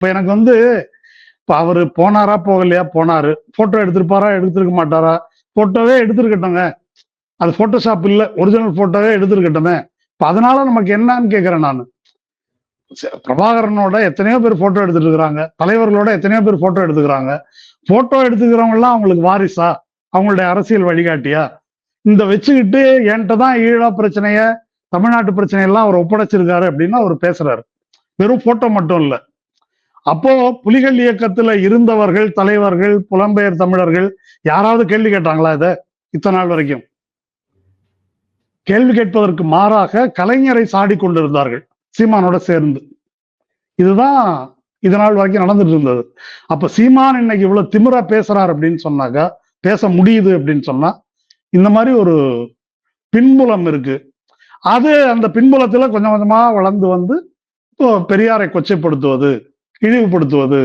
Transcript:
இப்ப எனக்கு வந்து இப்ப அவரு போனாரா போகலையா, போனாரு. போட்டோ எடுத்திருப்பாரா, எடுத்திருக்க மாட்டாரா? போட்டோவே எடுத்திருக்கட்டுங்க. அது போட்டோஷாப் இல்ல. ஒரிஜினல் போட்டோவே எடுத்திருக்கட்டுமே. இப்ப அதனால நமக்கு என்னன்னு கேட்கிறேன் நானு. பிரபாகரனோட எத்தனையோ பேர் போட்டோ எடுத்துட்டு இருக்கிறாங்க. தலைவர்களோட எத்தனையோ பேர் போட்டோ எடுத்துக்கிறாங்க. போட்டோ எடுத்துக்கிறவங்க எல்லாம் அவங்களுக்கு வாரிசா? அவங்களுடைய அரசியல் வழிகாட்டியா? இந்த வச்சுக்கிட்டு என்கிட்ட தான் ஈழ பிரச்சனைய, தமிழ்நாட்டு பிரச்சனையெல்லாம் அவர் ஒப்படைச்சிருக்காரு அப்படின்னு அவர் பேசுறாரு. வெறும் போட்டோ மட்டும் இல்ல. அப்போ புலிகள் இயக்கத்துல இருந்தவர்கள், தலைவர்கள், புலம்பெயர் தமிழர்கள் யாராவது கேள்வி கேட்டாங்களா இத இத்தனை நாள் வரைக்கும்? கேள்வி கேட்பதற்கு மாறாக கலைஞரை சாடி கொண்டிருந்தார்கள் சீமானோட சேர்ந்து. இதுதான் இது நாள் வரைக்கும் நடந்துட்டு இருந்தது. அப்ப சீமான் இன்னைக்கு இவ்வளவு திமிரா பேசுறாரு அப்படின்னு சொன்னாக்கா, பேச முடியுது அப்படின்னு சொன்னா, இந்த மாதிரி ஒரு பின்புலம் இருக்கு. அது அந்த பின்புலத்துல கொஞ்சம் கொஞ்சமா வளர்ந்து வந்து இப்போ பெரியாரை கொச்சைப்படுத்துவது, இழிவுபடுத்துவது,